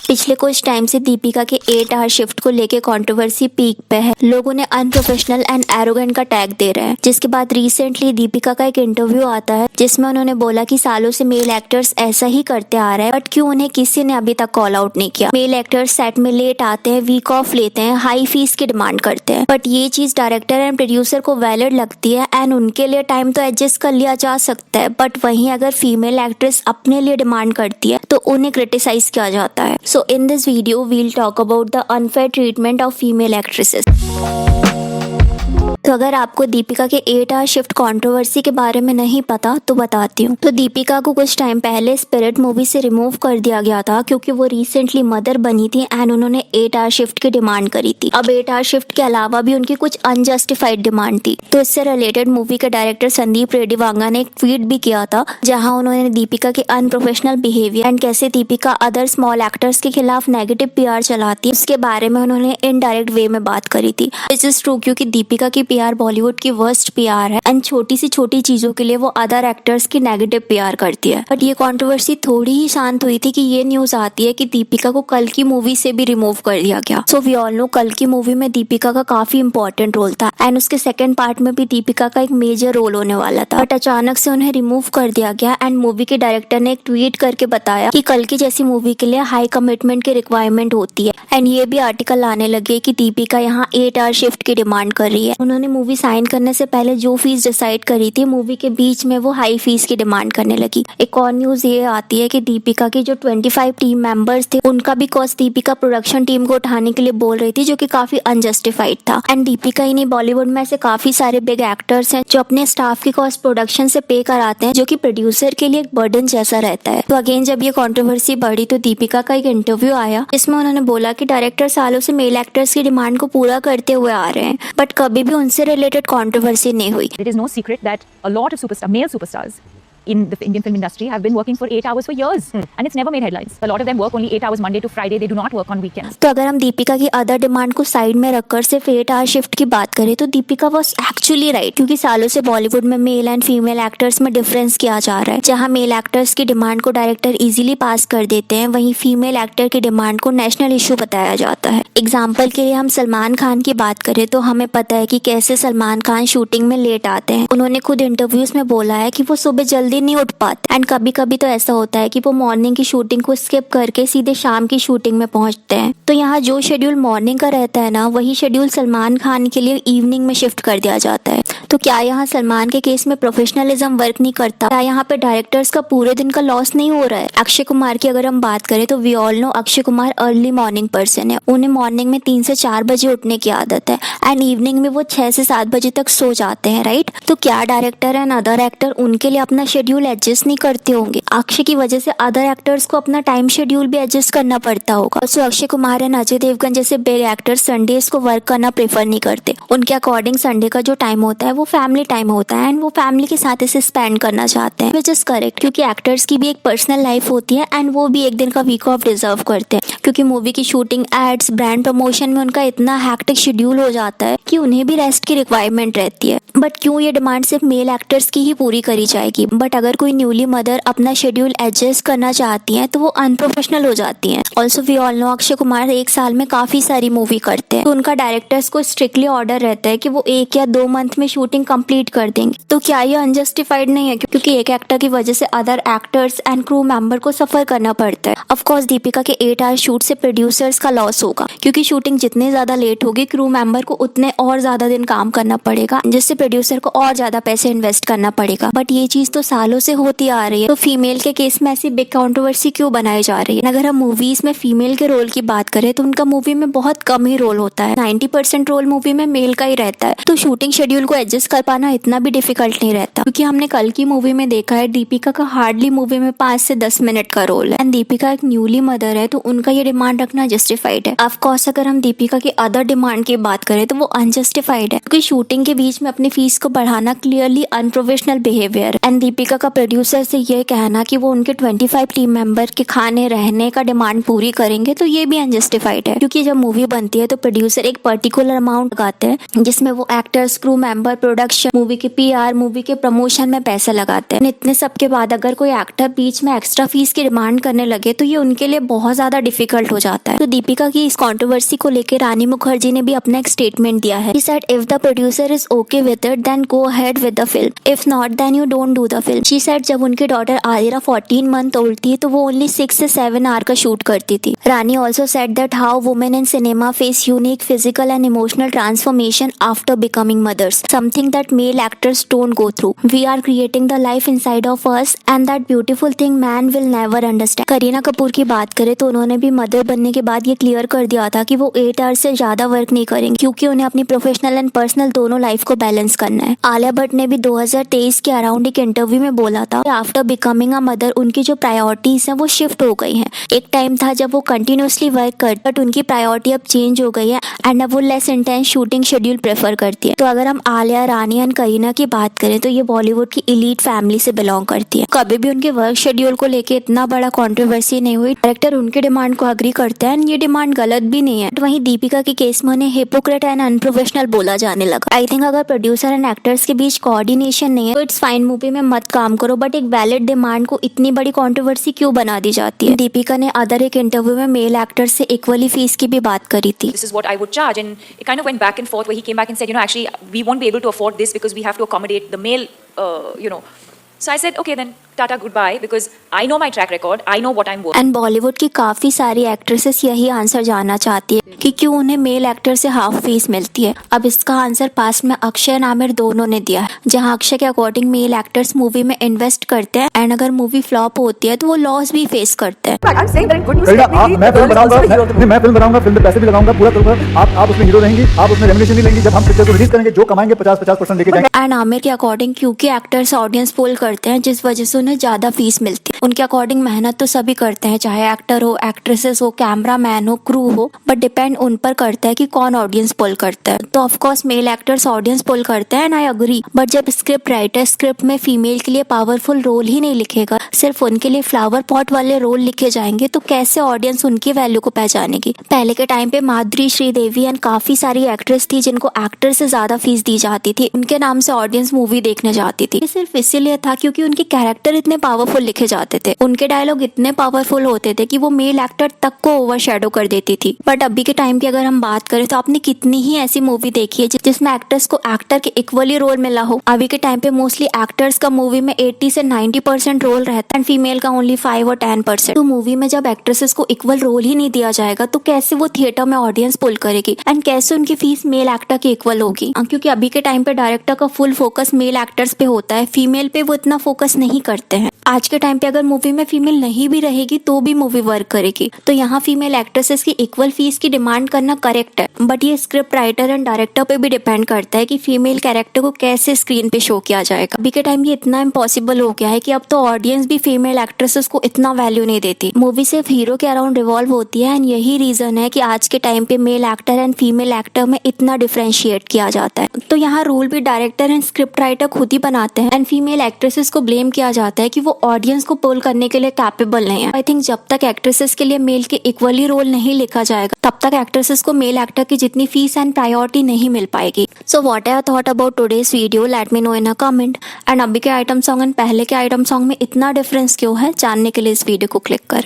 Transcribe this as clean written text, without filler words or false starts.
पिछले कुछ टाइम से दीपिका के 8 आवर शिफ्ट को लेके कंट्रोवर्सी पीक पे है। लोग उन्हें अनप्रोफेशनल एंड एरोगेंट का टैग दे रहे हैं, जिसके बाद रिसेंटली दीपिका का एक इंटरव्यू आता है जिसमें उन्होंने बोला कि सालों से मेल एक्टर्स ऐसा ही करते आ रहे हैं, बट क्यों उन्हें किसी ने अभी तक कॉल आउट नहीं किया। मेल एक्टर्स सेट में लेट आते हैं, वीक ऑफ लेते हैं, हाई फीस की डिमांड करते हैं, बट ये चीज डायरेक्टर एंड प्रोड्यूसर को वैलिड लगती है एंड उनके लिए टाइम तो एडजस्ट कर लिया जा सकता है। बट वहीं अगर फीमेल एक्ट्रेस अपने लिए डिमांड करती है तो उन्हें क्रिटिसाइज किया जाता है। So in this video we'll talk about the unfair treatment of female actresses। तो अगर आपको दीपिका के 8 आवर शिफ्ट कंट्रोवर्सी के बारे में नहीं पता तो बताती हूँ। तो दीपिका को कुछ टाइम पहले स्पिरिट मूवी से रिमूव कर दिया गया था क्योंकि वो रिसेंटली मदर बनी थी एंड उन्होंने 8 आवर शिफ्ट की डिमांड करी थी। अब 8 आवर शिफ्ट के अलावा भी उनकी कुछ अनजस्टिफाइड डिमांड थी। तो इससे रिलेटेड मूवी के डायरेक्टर संदीप रेड्डी वांगा ने एक ट्वीट भी किया था जहाँ उन्होंने दीपिका के अनप्रोफेशनल बिहेवियर एंड कैसे दीपिका अदर स्मॉल एक्टर्स के खिलाफ नेगेटिव PR चलाती है उसके बारे में उन्होंने इनडायरेक्ट वे में बात करी थी। दिस इज ट्रू क्योंकि दीपिका की PR बॉलीवुड की वर्स्ट PR है एंड छोटी सी छोटी चीजों के लिए वो अदर एक्टर्स की नेगेटिव PR करती है। बट ये कंट्रोवर्सी थोड़ी ही शांत हुई थी कि ये न्यूज आती है कि दीपिका को कल की मूवी से भी रिमूव कर दिया गया। सो वी ऑल नो कल की मूवी में दीपिका का काफी इंपॉर्टेंट रोल था एंड उसके सेकंड पार्ट में भी दीपिका का एक मेजर रोल होने वाला था, बट अचानक से उन्हें रिमूव कर दिया गया एंड मूवी के डायरेक्टर ने एक ट्वीट करके बताया कि कल की जैसी मूवी के लिए हाई कमिटमेंट की रिक्वायरमेंट होती है एंड ये भी आर्टिकल आने लगे कि दीपिका यहाँ 8 आवर शिफ्ट की डिमांड कर रही है। उन्होंने मूवी साइन करने से पहले जो फीस डिसाइड करी थी मूवी के बीच में वो हाई फीस की डिमांड करने लगी। एक और न्यूज ये आती है कि दीपिका के जो 25 टीम मेंबर्स थे उनका भी कॉस्ट दीपिका प्रोडक्शन टीम को उठाने के लिए बोल रही थी, जो कि काफी अनजस्टिफाइड था। एंड दीपिका ही नहीं, बॉलीवुड में ऐसे काफी सारे बिग एक्टर्स हैं जो अपने स्टाफ की कॉस्ट प्रोडक्शन से पे कराते हैं, जो कि प्रोड्यूसर के लिए एक बर्डन जैसा रहता है। तो अगेन जब ये कंट्रोवर्सी बढ़ी तो दीपिका का एक इंटरव्यू आया जिसमें उन्होंने बोला कि डायरेक्टर सालों से मेल एक्टर्स की डिमांड को पूरा करते हुए आ रहे हैं, बट कभी भी उनसे रिलेटेड कंट्रोवर्सी नहीं हुई। It is no secret that a lot of male superstars in the Indian film industry have been working for 8 hours for years and it's never made headlines. A lot of them work only 8 hours Monday to Friday. They do not work on weekends. तो अगर हम दीपिका की other demand को side में रखकर सिर्फ 8 hour shift की बात करें तो दीपिका वाज एक्चुअली राइट, क्योंकि सालों से बॉलीवुड में मेल एंड फीमेल एक्टर्स में डिफरेंस किया जा रहा है। जहां मेल एक्टर्स की डिमांड को डायरेक्टर इजीली पास कर देते हैं, वहीं फीमेल एक्टर की डिमांड को नेशनल इशू बताया जाता है। एग्जाम्पल के लिए हम सलमान खान की बात करें तो हमें पता है कि कैसे सलमान खान शूटिंग में लेट आते हैं। उन्होंने खुद इंटरव्यूज में बोला है कि वो सुबह जल्दी नहीं उठ पाते एंड कभी कभी तो ऐसा होता है कि वो मॉर्निंग की शूटिंग को स्किप करके सीधे शाम की शूटिंग में पहुंचते हैं। तो यहाँ जो शेड्यूल मॉर्निंग का रहता है ना, वही शेड्यूल सलमान खान के लिए इवनिंग में शिफ्ट कर दिया जाता है। तो क्या यहाँ सलमान के केस में प्रोफेशनलिज्म वर्क नहीं करता? क्या यहाँ पे डायरेक्टर्स का पूरे दिन का लॉस नहीं हो रहा है? अक्षय कुमार की अगर हम बात करें तो we all know Akshay Kumar early morning person है। उन्हें मॉर्निंग में 3 से 4 बजे उठने की आदत है एंड इवनिंग में वो 6 से 7 बजे तक सो जाते हैं, राइट? तो क्या डायरेक्टर एंड अदर एक्टर उनके लिए अपना शेड्यूल एडजस्ट नहीं करते होंगे? अक्षय की वजह से अदर एक्टर्स को अपना टाइम शेड्यूल भी एडजस्ट करना पड़ता होगा। सो अक्षय कुमार एंड अजय देवगन जैसे बिग एक्टर्स संडेज को वर्क करना प्रेफर नहीं करते। उनके अकॉर्डिंग संडे का जो टाइम होता है वो फैमिली टाइम होता है एंड वो फैमिली के साथ इसे स्पेंड करना चाहते हैं, विच इज करेक्ट, क्योंकि एक्टर्स की भी एक पर्सनल लाइफ होती है एंड वो भी एक दिन का वीक ऑफ डिजर्व करते हैं, क्योंकि मूवी की शूटिंग, एड्स, ब्रांड प्रमोशन में उनका इतना हैक्टिक शेड्यूल हो जाता है कि उन्हें भी रेस्ट की रिक्वायरमेंट रहती है। बट क्यों ये डिमांड सिर्फ मेल एक्टर्स की ही पूरी करी जाएगी? बट अगर कोई न्यूली मदर अपना शेड्यूल एडजस्ट करना चाहती हैं तो वो अनप्रोफेशनल हो जाती हैं। Also we all know Akshay Kumar एक साल में काफी सारी मूवी करते हैं, तो उनका डायरेक्टर्स को स्ट्रिक्टली ऑर्डर रहता है कि वो 1 या 2 मंथ में शूटिंग कंप्लीट कर देंगे। तो क्या ये अनजस्टिफाइड नहीं है? क्योंकि एक एक्टर की वजह से other actors and crew member को सफर करना पड़ता है। ऑफ कोर्स दीपिका के 8 आवर शूट से प्रोड्यूसर्स का लॉस होगा, क्योंकि शूटिंग जितनी ज्यादा लेट होगी क्रू मेंबर को उतने और ज्यादा दिन काम करना पड़ेगा, जिससे प्रोड्यूसर को और ज्यादा पैसे इन्वेस्ट करना पड़ेगा। बट ये चीज तो सालों से होती आ रही है, तो फीमेल के केस में ऐसी बिग कंट्रोवर्सी क्यों बनाई जा रही है? अगर हम मूवीज में फीमेल के रोल की बात करें तो उनका मूवी में बहुत कम ही रोल होता है। 90% रोल मूवी में मेल का ही रहता है, तो शूटिंग शेड्यूल को एडजस्ट कर पाना इतना भी डिफिकल्ट नहीं रहता। क्योंकि हमने कल की मूवी में देखा है दीपिका का हार्डली मूवी में 5 से 10 मिनट का रोल है एंड दीपिका एक न्यूली मदर है, तो उनका ये डिमांड रखना जस्टिफाइड है। ऑफ कोर्स अगर हम दीपिका की अदर डिमांड की बात करें तो वो अनजस्टिफाइड है, क्योंकि शूटिंग के बीच में अपनी फीस को बढ़ाना clearly unprofessional behaviour and Deepika का प्रोड्यूसर से ये कहना कि वो उनके 25 टीम मेंबर के खाने रहने का डिमांड पूरी करेंगे, तो ये भी अनजस्टिफाइड है। क्योंकि जब मूवी बनती है तो प्रोड्यूसर एक पर्टिकुलर अमाउंट लगाते हैं जिसमें वो actors, crew member, production, movie के PR, मूवी के प्रमोशन में पैसा लगाते हैं। इतने सब के बाद अगर कोई एक्टर बीच में एक्स्ट्रा फीस की डिमांड करने लगे तो ये उनके लिए बहुत ज्यादा डिफिकल्ट डिफिकल्ट हो जाता है। तो दीपिका की इस कंट्रोवर्सी को लेकर रानी मुखर्जी ने भी अपना एक स्टेटमेंट दिया है। She said, if the producer is okay with it, then go ahead with the film. If not, then you don't do the film. She said, जब उनकी डॉटर आयरा 14 मंथ ओल्ड थी तो वो ओनली 6 से 7 आवर का shoot करती थी। रानी also said that how women in cinema face unique physical and emotional transformation after becoming mothers, something that male actors don't go through. We are creating the life inside of us and that beautiful thing man will never understand. Kareena Kapoor की बात करें तो उन्होंने भी mother बनने के बाद ये क्लियर कर दिया था कि वो 8 आवर्स से ज्यादा वर्क नहीं करेंगे क्योंकि उन्हें अपनी प्रोफेशनल एंड पर्सनल दोनों लाइफ को बैलेंस करना है। आलिया भट्ट ने भी 2023 के अराउंड एक इंटरव्यू में बोला था आफ्टर बिकमिंग अ मदर उनकी जो प्रायोरिटीज हैं वो शिफ्ट हो गई हैं। एक टाइम था जब वो कंटिन्यूसली वर्क करती बट उनकी प्रायोरिटी अब चेंज हो गई है एंड अब वो less intense shooting schedule prefer करती है। तो अगर हम आलिया, रानी एंड करीना की बात करें तो ये बॉलीवुड की एलीट फैमिली से बिलोंग करती है। कभी भी उनके वर्क शेड्यूल को लेके इतना बड़ा कंट्रोवर्सी नहीं हुई। डायरेक्टर उनके डिमांड को अग्री करते हैं, ये डिमांड गलत भी नहीं है। वहीं दीपिका के केस में उन्हें हिपोक्रेट एंड अनप्रोफेशनल बोला जाने लगा। आई थिंक अगर प्रोड्यूसर एंड एक्टर्स के बीच कोऑर्डिनेशन नहीं है तो इट्स फाइन, मूवी में मत काम करो, बट एक वैलिड डिमांड को इतनी बड़ी कंट्रोवर्सी क्यों बना दी जाती है। दीपिका ने अदर एक इंटरव्यू में मेल एक्टर्स से इक्वली फीस की भी बात करी थी। This is what I would charge, and it kind of went back and forth where he came back and said, actually we won't be able to afford this because we have to accommodate the male, So I said, okay then, tata goodbye, because I know my track record, I know what I'm worth. And Bollywood की काफी सारी actresses यही answer जानना चाहती है कि क्यों उन्हें मेल एक्टर से हाफ फीस मिलती है। अब इसका आंसर पास्ट में अक्षय एंड आमिर दोनों ने दिया है, जहां अक्षय के अकॉर्डिंग मेल एक्टर्स मूवी में इन्वेस्ट करते हैं एंड अगर मूवी फ्लॉप होती है तो वो लॉस भी फेस करते हैं। I'm saying that in good news technically, मैं फिल्म बनाऊंगा, फिल्म में पैसे भी लगाऊंगा, पूरा करूंगा, आप उसमें हीरो रहेंगी, आप उसमें रेम्युनरेशन भी लेंगी। जब हम पिक्चर को रिलीज करेंगे जो कमाएंगे 50% लेके जाएंगे। एंड आमिर के अकॉर्डिंग क्योंकि एक्टर्स ऑडियंस पोल करते हैं जिस वजह से उन्हें ज्यादा फीस मिलती है। उनके अकॉर्डिंग मेहनत तो सभी करते हैं, चाहे एक्टर हो, एक्ट्रेसेस हो, कैमरा मैन हो, क्रू हो, बट डिपेंड उन पर करता है कि कौन ऑडियंस पोल करता है। तो of course male actors audience poll करते हैं एंड आई अग्री, बट जब स्क्रिप्ट राइटर स्क्रिप्ट में फीमेल के लिए पावरफुल रोल ही नहीं लिखेगा, सिर्फ उनके लिए फ्लावर पॉट वाले रोल लिखे जाएंगे तो कैसे ऑडियंस उनकी वैल्यू को पहचानेगी। पहले के टाइम पे माधुरी, श्रीदेवी एंड काफी सारी एक्ट्रेस थी जिनको एक्टर से ज्यादा फीस दी जाती थी, उनके नाम से ऑडियंस मूवी देखने जाती थी। सिर्फ इसीलिए था क्योंकि उनके कैरेक्टर इतने पावरफुल लिखे जाते थे, उनके डायलॉग इतने पावरफुल होते थे कि वो मेल एक्टर तक को ओवरशैडो कर देती थी। बट अभी के टाइम की अगर हम बात करें तो आपने कितनी ही ऐसी मूवी देखी है जिसमें एक्टर्स को एक्टर के इक्वली रोल मिला हो। अभी के टाइम पे मोस्टली एक्टर्स का मूवी में 80 से 90% रोल रहता है एंड फीमेल का ओनली 5 और 10%। तो मूवी में जब एक्ट्रेसेस को इक्वल रोल ही नहीं दिया जाएगा तो कैसे वो थिएटर में ऑडियंस पुल करेगी एंड कैसे उनकी फीस मेल एक्टर की इक्वल होगी। क्योंकि अभी के टाइम पे डायरेक्टर का फुल फोकस मेल एक्टर्स पे होता है, फीमेल पे वो इतना फोकस नहीं करते हैं। आज के टाइम पे अगर मूवी में फीमेल नहीं भी रहेगी तो भी मूवी वर्क करेगी। तो यहाँ फीमेल एक्ट्रेसेस की इक्वल फीस की डिमांड करना करेक्ट है, बट ये स्क्रिप्ट राइटर एंड डायरेक्टर पे भी डिपेंड करता है कि फीमेल कैरेक्टर को कैसे स्क्रीन पे शो किया जाएगा। अभी के टाइम ये इतना इम्पॉसिबल हो गया है कि अब तो ऑडियंस भी फीमेल एक्ट्रेसेस को इतना वैल्यू नहीं देती। मूवी सिर्फ हीरो के अराउंड रिवॉल्व होती है एंड यही रीजन है कि आज के टाइम पे male actor and female actor में इतना डिफरेंशिएट किया जाता है। तो यहाँ रूल भी डायरेक्टर एंड स्क्रिप्ट राइटर खुद ही बनाते हैं एंड फीमेल एक्ट्रेसेस को ब्लेम किया जाता है कि वो ऑडियंस को पोल करने के लिए कैपेबल नहीं है। आई थिंक जब तक एक्ट्रेसेस के लिए मेल के इक्वली रोल नहीं लिखा जाएगा तब तक एक्ट्रेसेस को मेल एक्टर की जितनी फीस एंड प्रायोरिटी नहीं मिल पाएगी। So what I thought about today's video, let me know in a comment. And अभी के आइटम सॉन्ग एंड पहले के आइटम सॉन्ग में इतना डिफरेंस क्यों है, जानने के लिए इस वीडियो को क्लिक करें।